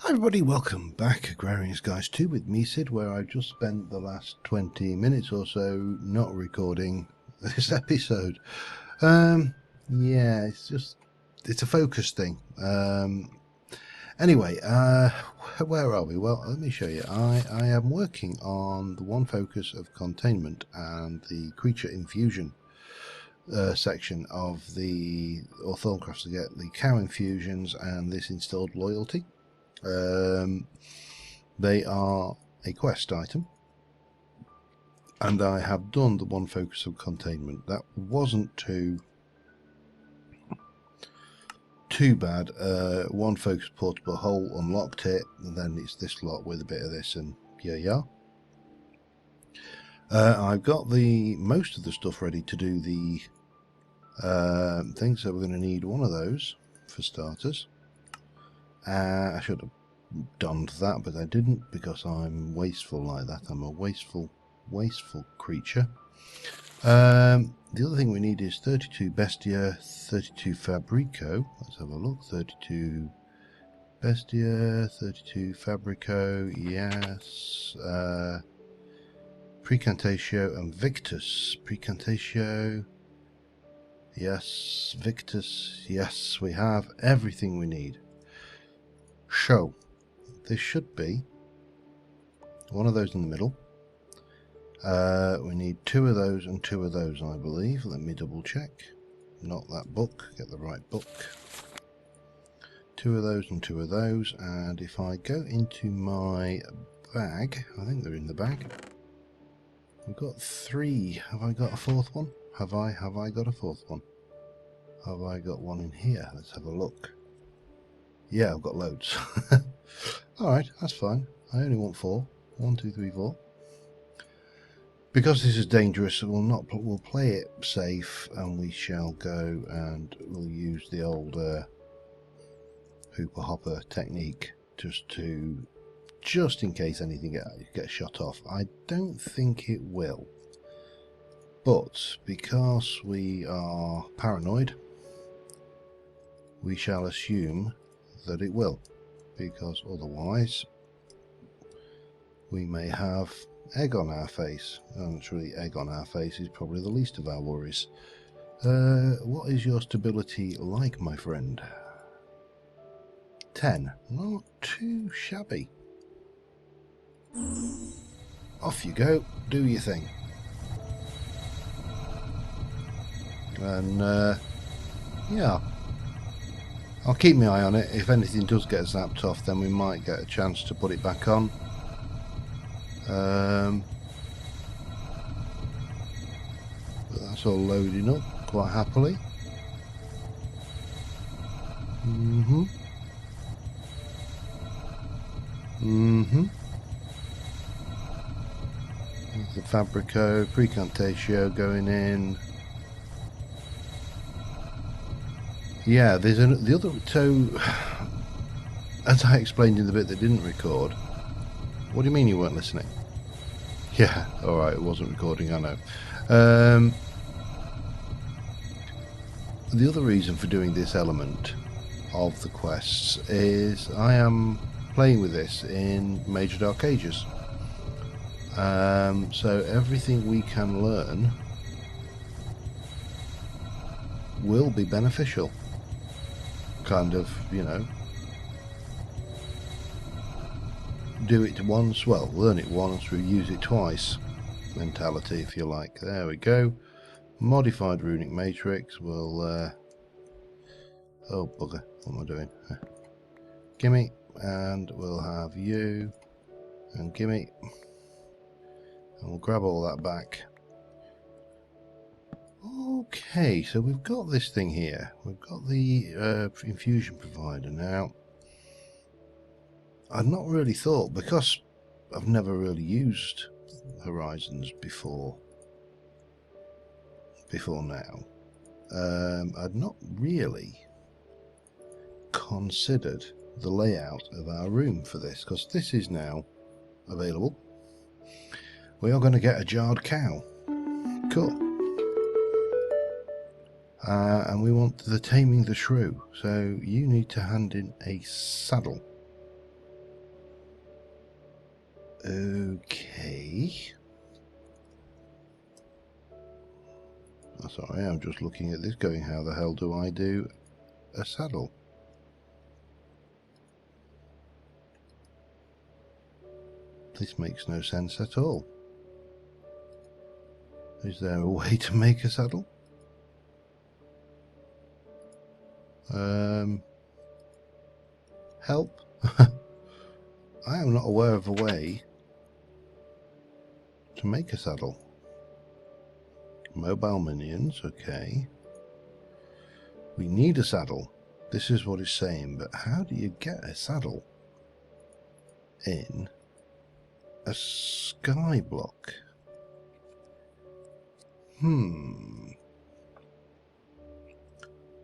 Hi everybody, welcome back. Agrarian's Guys 2 with me, Sid, where I've just spent the last 20 minutes or so not recording this episode. Yeah, it's a focus thing. Anyway, where are we? Well, let me show you. I am working on the one focus of containment and the creature infusion section of the Orthograph to get the cow infusions and this installed loyalty. They are a quest item, and I have done the one focus of containment. That wasn't too bad. One focus portable hole, unlocked it, and then it's this lot with a bit of this, and yeah. I've got most of the stuff ready to do the thing, so we're going to need one of those for starters. I should have done that, but I didn't because I'm wasteful like that. I'm a wasteful creature. The other thing we need is 32 Bestia, 32 Fabrico. Let's have a look. 32 Bestia, 32 Fabrico, yes. Precantatio and Victus. Precantatio, yes. Victus, yes. We have everything we need. So, this should be one of those in the middle. We need two of those and two of those, I believe. Let me double check. Not that book, get the right book. Two of those and two of those, and if I go into my bag, I think they're in the bag. We've got three. Have I got a fourth one? Have I got a fourth one? Have I got one in here? Let's have a look. Yeah, I've got loads. Alright, that's fine. I only want 4. 1, 2, 3, 4. Because this is dangerous, we'll play it safe, and we shall go and we'll use the old hooper hopper technique just in case anything gets shot off. I don't think it will, but because we are paranoid, we shall assume that it will, because otherwise we may have egg on our face. Actually, egg on our face is probably the least of our worries. What is your stability like, my friend? 10. Not too shabby. Off you go, do your thing. And yeah, I'll keep my eye on it. If anything does get zapped off, then we might get a chance to put it back on. But that's all loading up quite happily. There's the Fabrico, Precantatio going in. Yeah, there's the other. So, as I explained in the bit that didn't record. What do you mean you weren't listening? Yeah, alright, it wasn't recording, I know. The other reason for doing this element of the quests is I am playing with this in Major Dark Ages. So everything we can learn will be beneficial. Kind of, you know, do it once, well, learn it once, we use it twice mentality, if you like. There we go. Modified runic matrix will oh bugger, what am I doing? Gimme, and we'll have you and gimme, and we'll grab all that back. Okay, so we've got this thing here. We've got the infusion provider now. I'd not really thought, because I've never really used Horizons before now. I'd not really considered the layout of our room for this, because this is now available. We are going to get a jarred cow. Cool. And we want the taming the shrew, so you need to hand in a saddle. Okay. Sorry, I'm just looking at this going, how the hell do I do a saddle? This makes no sense at all. Is there a way to make a saddle? Help? I am not aware of a way to make a saddle. Mobile minions, okay. We need a saddle. This is what it's saying, but how do you get a saddle in a sky block?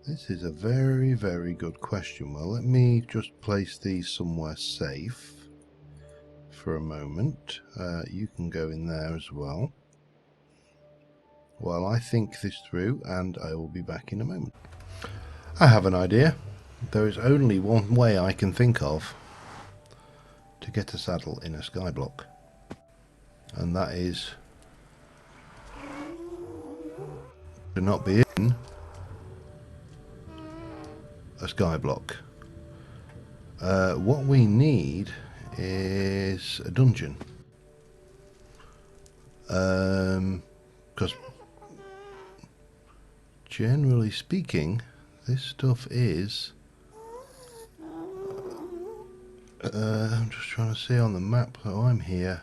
This is a very, very good question. Well, let me just place these somewhere safe for a moment. You can go in there as well while I think this through, and I will be back in a moment. I have an idea. There is only one way I can think of to get a saddle in a skyblock, and that is to not be in a skyblock. What we need is a dungeon, because generally speaking this stuff is I'm just trying to see on the map that I'm here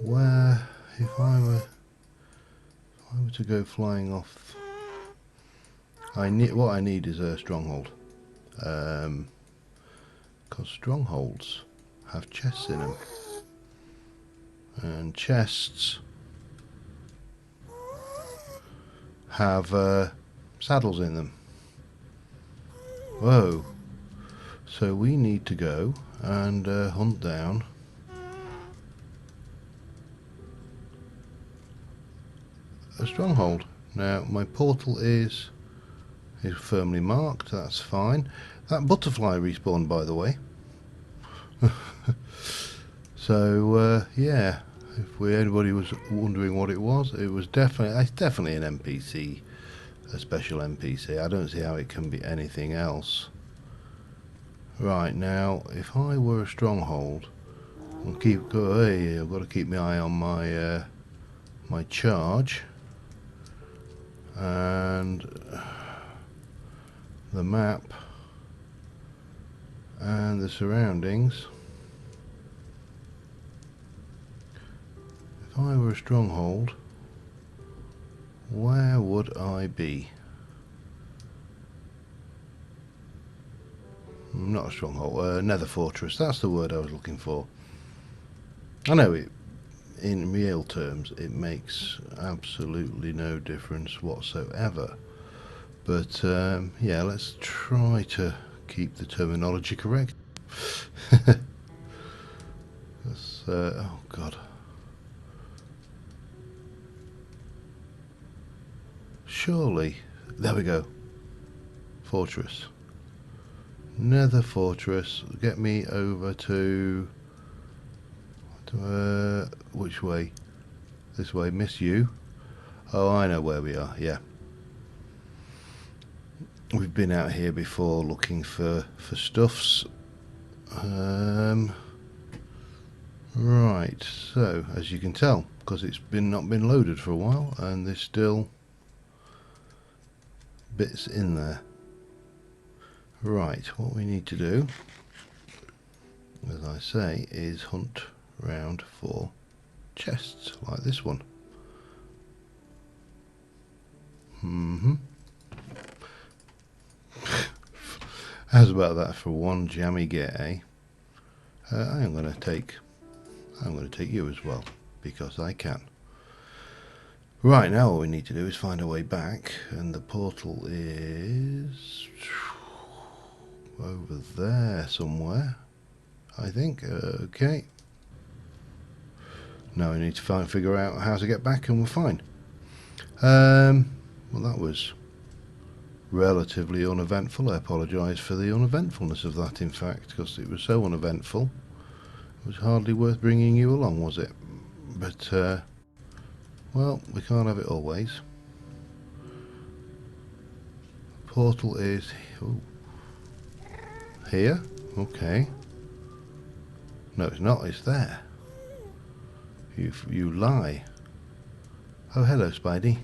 where if I were to go flying off, what I need is a stronghold, because strongholds have chests in them, and chests have saddles in them. Whoa. So we need to go and hunt down a stronghold. Now my portal is firmly marked, that's fine. That butterfly respawned, by the way. So yeah, if anybody was wondering what it was definitely an NPC, a special NPC. I don't see how it can be anything else. Right, now if I were a stronghold, I've got to keep my eye on my my charge and the map and the surroundings. If I were a stronghold, where would I be? Not a stronghold, nether fortress, that's the word I was looking for. I know it, in real terms it makes absolutely no difference whatsoever, but yeah, let's try to keep the terminology correct. Oh god, surely, there we go, fortress, nether fortress, get me over to which way? This way, miss you. Oh, I know where we are, yeah. We've been out here before looking for stuffs. Right, so as you can tell, because it's not been loaded for a while, and there's still bits in there. Right, what we need to do, as I say, is hunt round for chests like this one. How's about that for one jammy get, eh? I'm going to take you as well, because I can. Right, now what we need to do is find a way back, and the portal is over there somewhere, I think. Okay. Now we need to figure out how to get back, and we're fine. Well, that was relatively uneventful. I apologise for the uneventfulness of that, in fact, because it was so uneventful. was hardly worth bringing you along, was it? But, well, we can't have it always. Portal is here. Okay. No, it's not. It's there. You lie. Oh, hello, Spidey.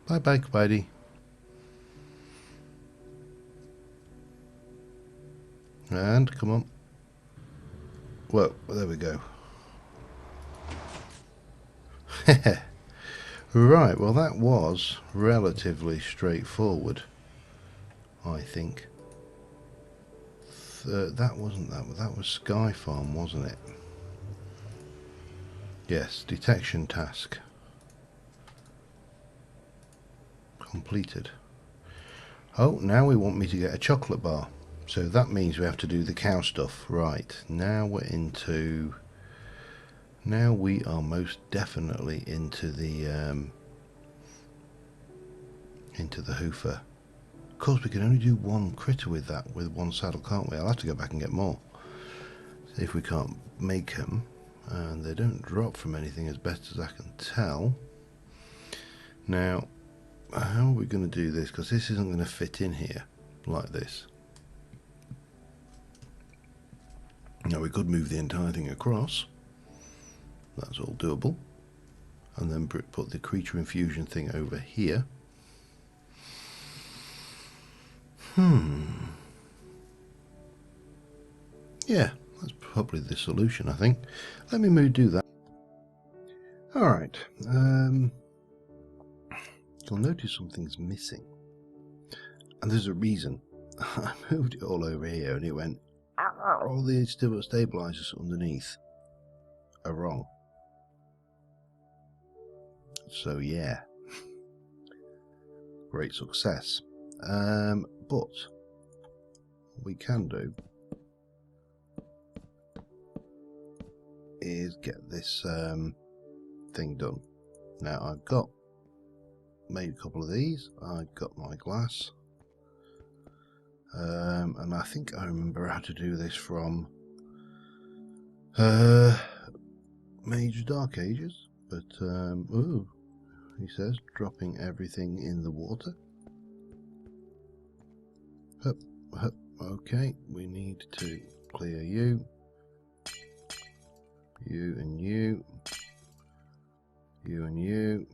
Bye-bye, Spidey. And, come on. Well, there we go. Right, well that was relatively straightforward, I think. That wasn't that was Sky Farm, wasn't it? Yes, detection task. Completed. Oh, now we want me to get a chocolate bar. So that means we have to do the cow stuff. Right, now we're into... Now we are most definitely into the hoofer. Of course, we can only do one critter with that, with one saddle, can't we? I'll have to go back and get more. See if we can't make them. And they don't drop from anything as best as I can tell. Now, how are we going to do this? Because this isn't going to fit in here like this. Now, we could move the entire thing across. That's all doable. And then put the creature infusion thing over here. Yeah, that's probably the solution, I think. Let me do that. Alright. You'll notice something's missing. And there's a reason. I moved it all over here and it went... All the stabilizers underneath are wrong. So yeah. Great success. But what we can do is get this thing done. Now I've made a couple of these. I've got my glass, and I think I remember how to do this from Major Dark Ages. But ooh, he says dropping everything in the water. Hup, hup. Okay, we need to clear you. You and you. You and you.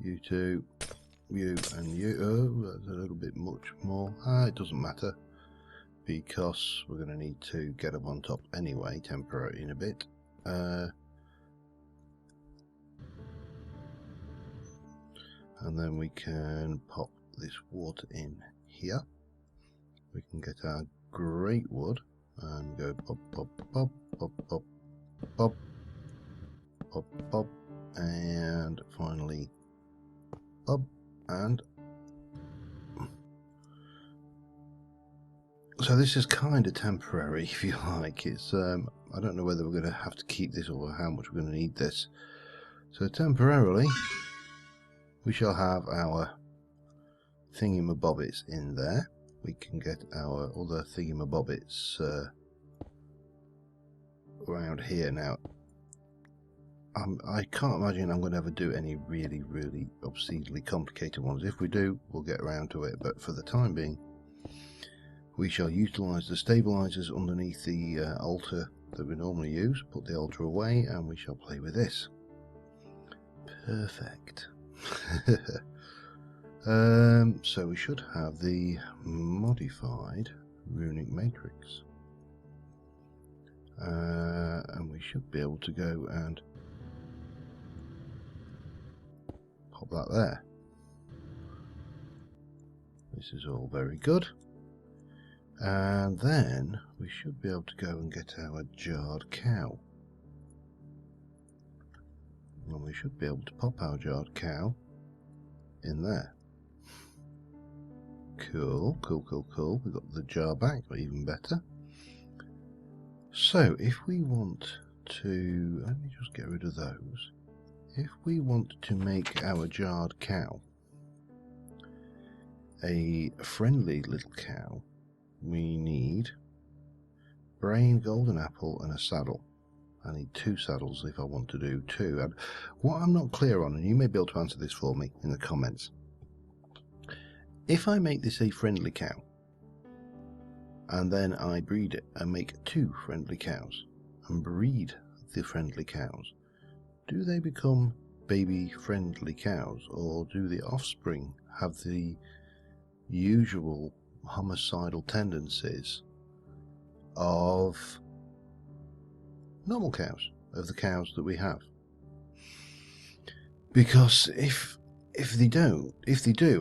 You two. You and you. Oh, that's a little bit much more. It doesn't matter. Because we're going to need to get them on top anyway, temporarily in a bit. And then we can pop this water in here. We can get our great wood and go pop, pop, pop, pop, pop, pop, pop, pop, and finally pop, and so this is kind of temporary, if you like. It's I don't know whether we're going to have to keep this or how much we're going to need this. So temporarily we shall have our thingamabobbits in there. We can get our other thingamabobbits around here now. I can't imagine I'm going to ever do any really obscenely complicated ones. If we do, we'll get around to it, but for the time being we shall utilise the stabilizers underneath the altar that we normally use, put the altar away, and we shall play with this. Perfect. So we should have the modified runic matrix, and we should be able to go and pop that there. This is all very good, and then we should be able to go and get our jarred cow, and we should be able to pop our jarred cow in there. Cool, cool, cool, cool. We've got the jar back, but even better. So if we want to, let me just get rid of those. If we want to make our jarred cow, a friendly little cow, we need brain, golden apple, and a saddle. I need 2 saddles if I want to do 2. And what I'm not clear on, and you may be able to answer this for me in the comments, if I make this a friendly cow, and then I breed it and make 2 friendly cows, and breed the friendly cows, do they become baby friendly cows, or do the offspring have the usual homicidal tendencies of normal cows, of the cows that we have? Because if they do,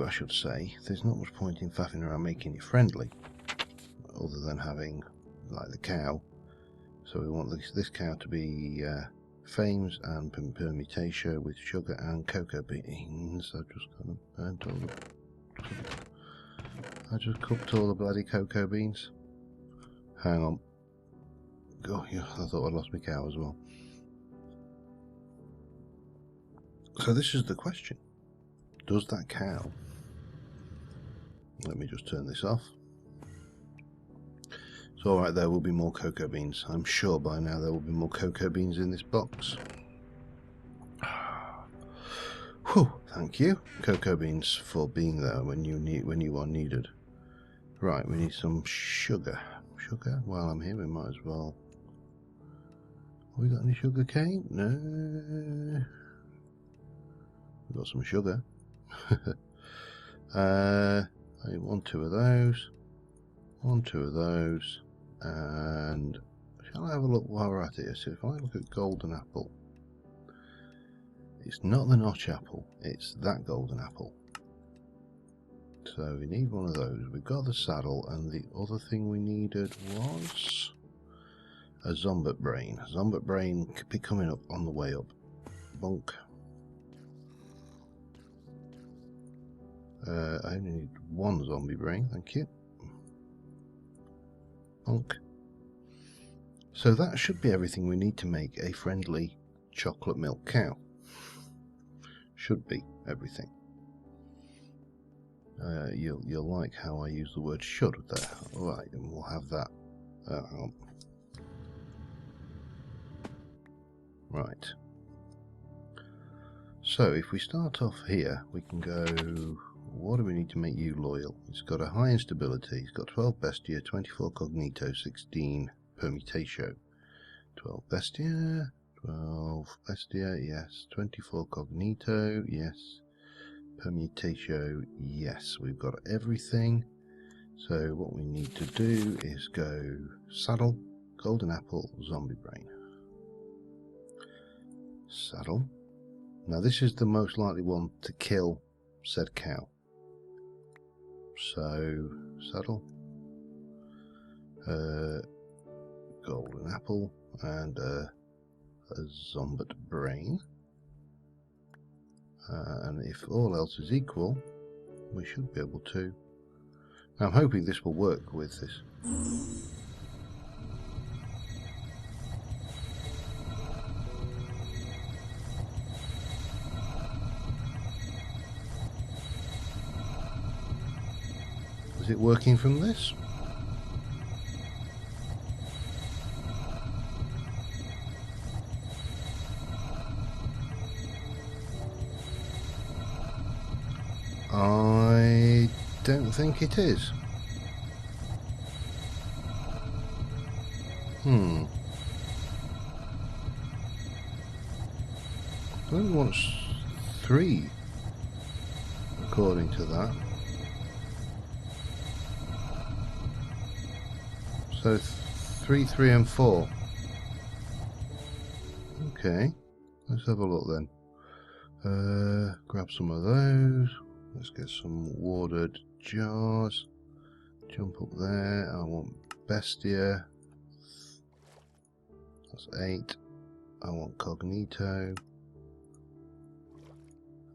I should say, there's not much point in faffing around making it friendly, other than having, like the cow. So we want this cow to be fames and permutation with sugar and cocoa beans. I've just kind of burnt all the... I just cooked all the bloody cocoa beans. Hang on. Oh, yeah, I thought I'd lost my cow as well. So this is the question. Does that cow... Let me just turn this off. So alright, there will be more cocoa beans. I'm sure by now there will be more cocoa beans in this box. Whew, thank you, cocoa beans, for being there when you are needed. Right, we need some sugar. Sugar? While I'm here, we might as well... Have we got any sugar cane? No. We've got some sugar. I want 2 of those. 1, 2 of those. And shall I have a look while we're at it? So if I look at golden apple, it's not the notch apple, it's that golden apple. So we need 1 of those. We've got the saddle, and the other thing we needed was a zombie brain. Zombie brain could be coming up on the way up. Bonk. I only need 1 zombie brain, thank you. Bonk. So that should be everything we need to make a friendly chocolate milk cow. Should be everything. You'll like how I use the word should there. Alright, and we'll have that. Right. So if we start off here, we can go... What do we need to make you loyal? It's got a high instability, it's got 12 bestia, 24 cognito, 16 permutatio. 12 bestia, 12 bestia, yes. 24 cognito, yes. Permutatio, yes. We've got everything. So what we need to do is go saddle, golden apple, zombie brain. Saddle. Now this is the most likely one to kill said cow. So, saddle, golden apple, and a zombie brain. And if all else is equal, we should be able to. Now I'm hoping this will work with this. Is it working from this? I don't think it is. It only wants 3, according to that. So 3, 3 and 4. Okay, let's have a look then. Grab some of those. Let's get some watered jars. Jump up there. I want bestia. That's 8. I want cognito.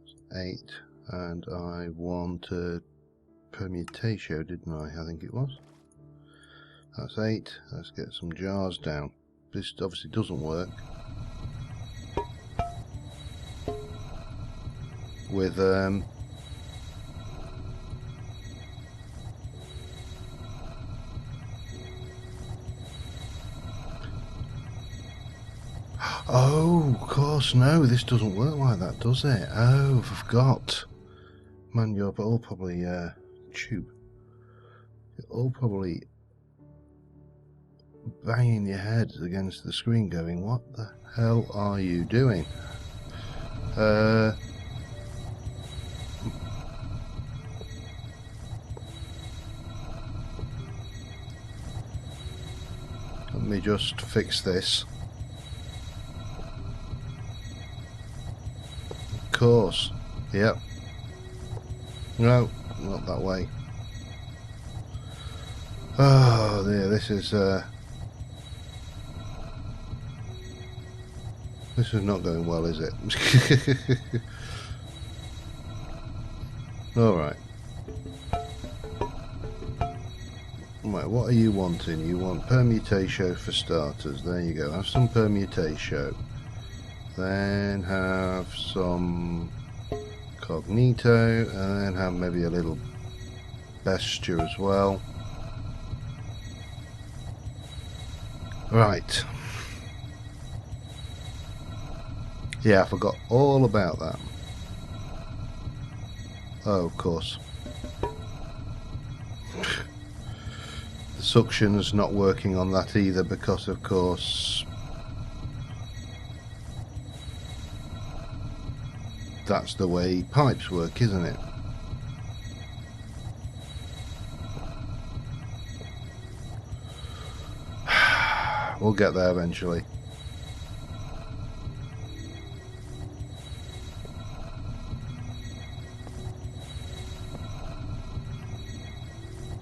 That's 8. And I wanted permutatio, didn't I? I think it was. That's 8. Let's get some jars down. This obviously doesn't work with Oh, of course, no, this doesn't work like that, does it? Oh, I forgot. Man, you're all probably, tube. You're all probably banging your heads against the screen going, what the hell are you doing? Let me just fix this. Of course. Yep. No, not that way. Oh dear, this is not going well, is it? Alright. Right, what are you wanting? You want permutatio for starters. There you go. Have some permutatio. Then have some cognito, and then have maybe a little besture as well. Right. Yeah, I forgot all about that. Oh, of course. The suction's not working on that either because, of course, that's the way pipes work, isn't it? We'll get there eventually.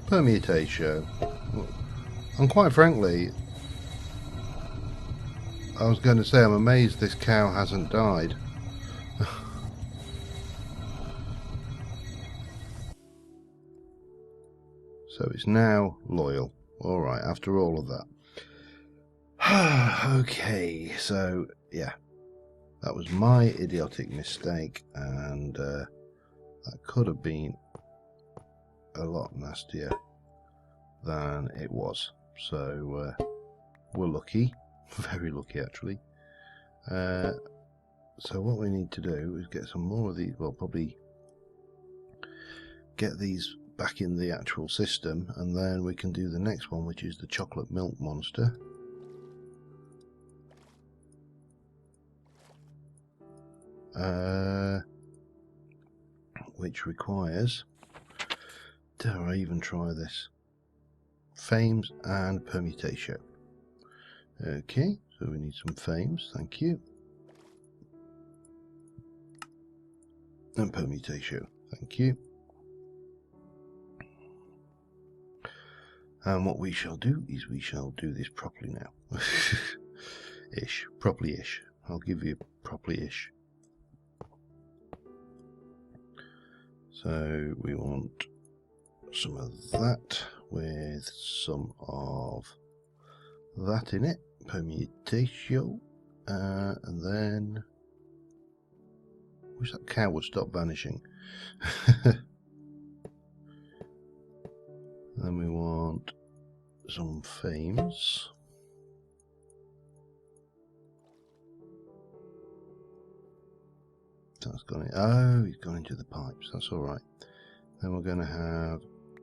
Permutatio. And quite frankly, I was going to say I'm amazed this cow hasn't died. So it's now loyal. Alright, after all of that. Okay, so yeah, that was my idiotic mistake, and that could have been a lot nastier than it was. So we're lucky, very lucky actually. So what we need to do is get some more of these, well, probably get these back in the actual system, and then we can do the next one, which is the chocolate milk monster. Which requires, dare I even try this, fames and permutatio. Okay, so we need some fames, thank you, and permutatio, thank you. And what we shall do is we shall do this properly now. Properly-ish. I'll give you properly-ish. So we want some of that with some of that in it, permutatio, and then wish that cow would stop vanishing. Then we want some fames. That's gone in. Oh, he's gone into the pipes. That's all right. Then we're going to have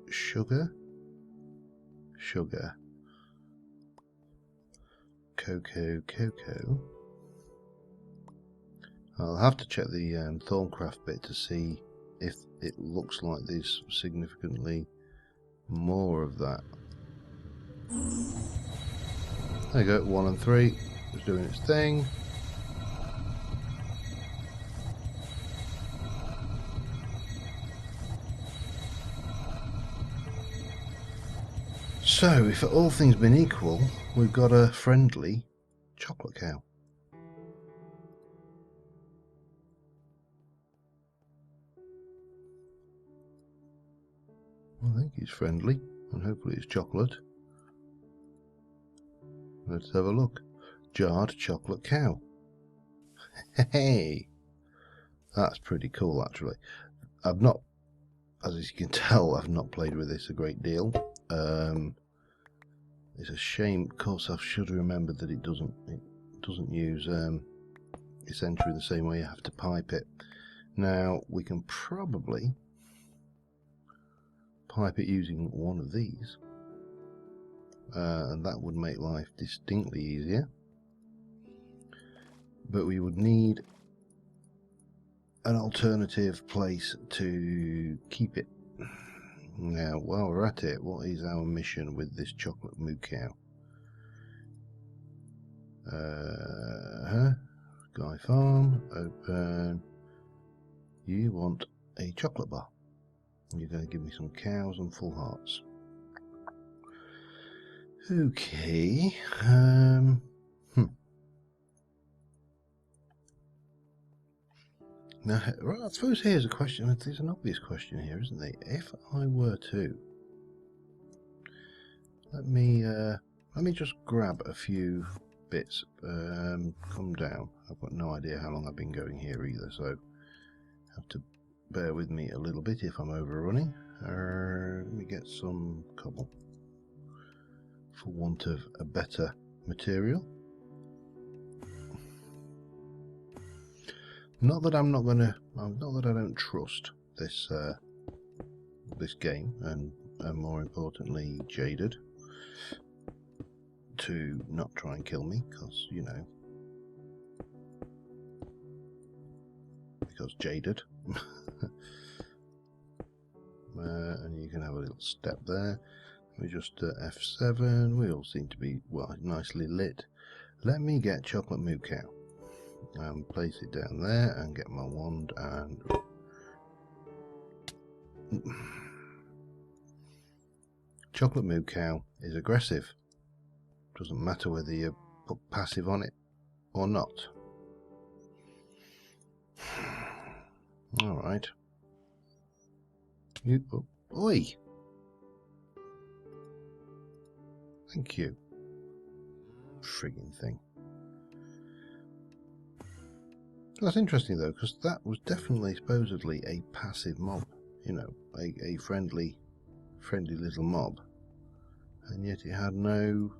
sugar, cocoa. I'll have to check the Thorncraft bit to see if it looks like there's significantly more of that. There you go, 1 and 3. It's doing its thing. So, if all things been equal, we've got a friendly chocolate cow. I think he's friendly, and hopefully it's chocolate. Let's have a look. Jarred chocolate cow. Hey! That's pretty cool, actually. I've not, as you can tell, I've not played with this a great deal. It's a shame. Of course, I should have remembered that it doesn't doesn't use Essentia in the same way. You have to pipe it. Now we can probably pipe it using one of these, and that would make life distinctly easier. But we would need an alternative place to keep it. Now, while we're at it, what is our mission with this chocolate moo cow? Guy Farm, open. You want a chocolate bar. You're going to give me some cows and full hearts. Okay. Now, right, I suppose here's a question. There's an obvious question here, isn't there? If I were to, let me just grab a few bits. Come down. I've got no idea how long I've been going here either, so have to bear with me a little bit if I'm overrunning. Let me get some cobble, for want of a better material. Not that I'm not gonna, not that I don't trust this this game, and more importantly, Jaded, to not try and kill me, because you know, because Jaded. And you can have a little step there. We just F7. We all seem to be well nicely lit. Let me get chocolate moo cow. Place it down there and get my wand and chocolate moo cow is aggressive. Doesn't matter whether you put passive on it or not. All right. You, oh, oi! Thank you. Frigging thing. That's interesting though, because that was definitely supposedly a passive mob, you know, a friendly little mob, and yet it had no.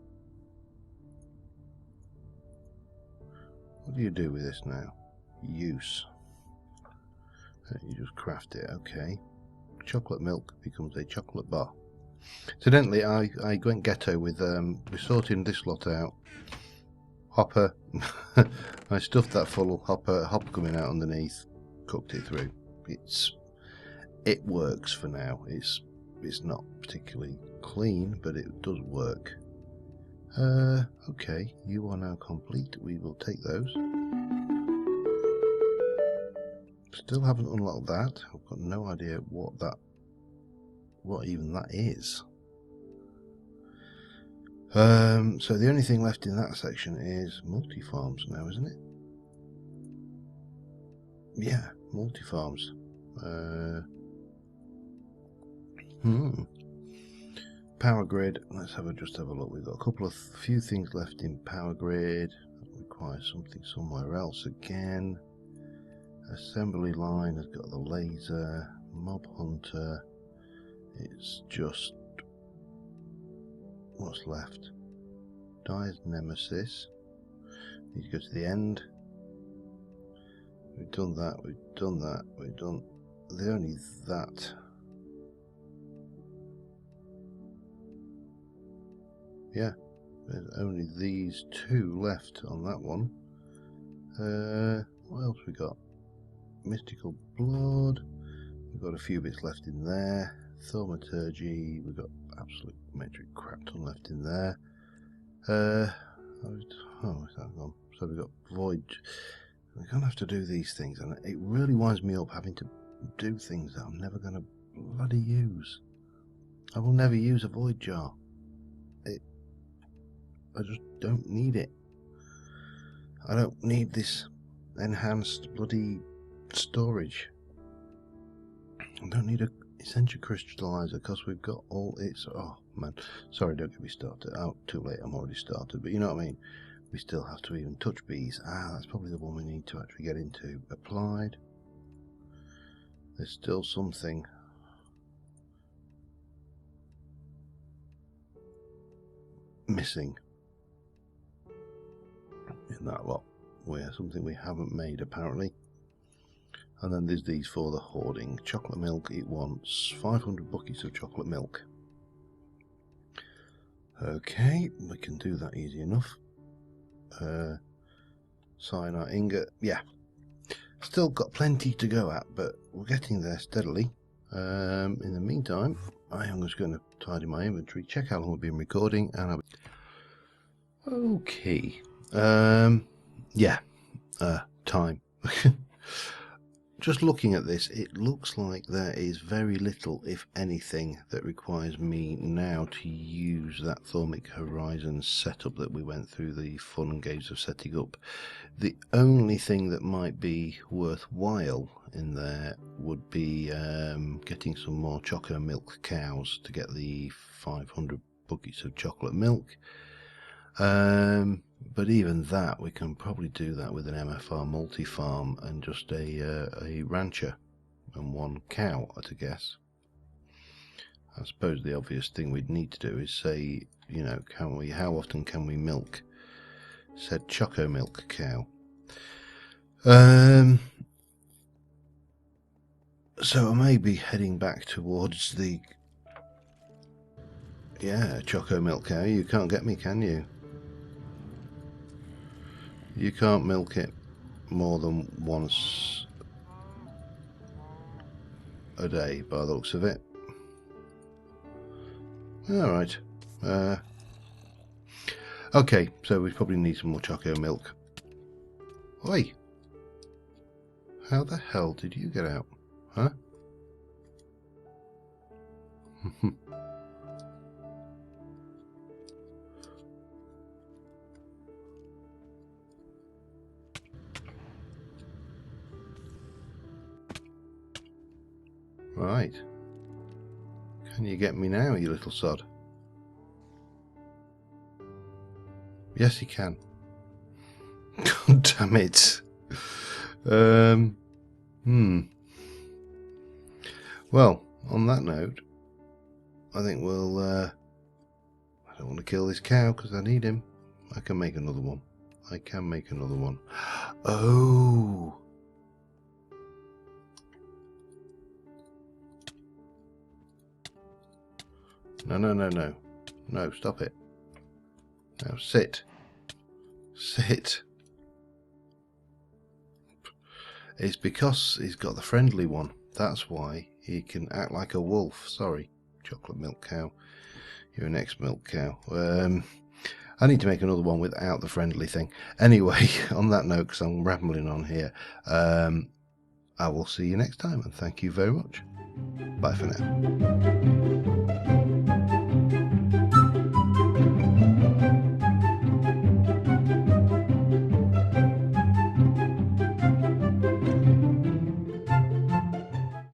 What do you do with this now? Use. You just craft it, okay. Chocolate milk becomes a chocolate bar. Incidentally, I went ghetto with we're sorting this lot out. Hopper, I stuffed that full. Hopper coming out underneath, cooked it through. It works for now. It's not particularly clean, but it does work. Okay, you are now complete. We will take those. Still haven't unlocked that. I've got no idea what even that is. So the only thing left in that section is multi-farms now, isn't it? Yeah, multi-farms. Power grid. Let's just have a look. We've got a few things left in power grid. That requires something somewhere else again. Assembly line has got the laser. Mob hunter. It's just what's left. Dies nemesis. Need to go to the end. We've done that. We've done that. We've done the only that. Yeah, there's only these two left on that one. What else we got? Mystical blood. We've got a few bits left in there. Thaumaturgy. We've got absolute metric crap ton left in there. Oh, where's that gone? So we've got void. We're gonna have to do these things, and it really winds me up having to do things that I'm never gonna bloody use. I will never use a void jar. I just don't need it. I don't need this enhanced bloody storage. I don't need a essential crystallizer because we've got all its. Oh man, sorry, don't get me started. Oh, too late. I'm already started. But you know what I mean. We still have to even touch bees. That's probably the one we need to actually get into. Applied. There's still something. Missing. in that lot. We're something we haven't made apparently. And then there's these for the hoarding. Chocolate milk, it wants 500 buckets of chocolate milk. Okay, we can do that easy enough. Cyanide ingot, yeah. Still got plenty to go at, but we're getting there steadily. In the meantime, I am just going to tidy my inventory, check how long we've been recording, and I'll... Okay. Yeah. Time. Just looking at this, it looks like there is very little, if anything, that requires me now to use that Thermic Horizon setup that we went through the fun and games of setting up. The only thing that might be worthwhile in there would be getting some more Choco milk cows to get the 500 buckets of chocolate milk. But even that, we can probably do that with an MFR multi-farm and just a rancher and one cow, at a guess. I suppose the obvious thing we'd need to do is say, you know, how often can we milk said Choco milk cow? So I may be heading back towards the... Yeah, Choco milk cow, you can't get me, can you? You can't milk it more than once a day by the looks of it. Alright. Okay, so we probably need some more Choco milk. Oi! How the hell did you get out? Huh? Right. Can you get me now, you little sod? Yes, he can. God damn it. Well, on that note, I think we'll... I don't want to kill this cow because I need him. I can make another one. I can make another one. Oh! No, no, no, no. No, stop it. Now sit. Sit. It's because he's got the friendly one. That's why he can act like a wolf. Sorry, chocolate milk cow. You're an ex-milk cow. I need to make another one without the friendly thing. Anyway, on that note, because I'm rambling on here, I will see you next time, and thank you very much. Bye for now.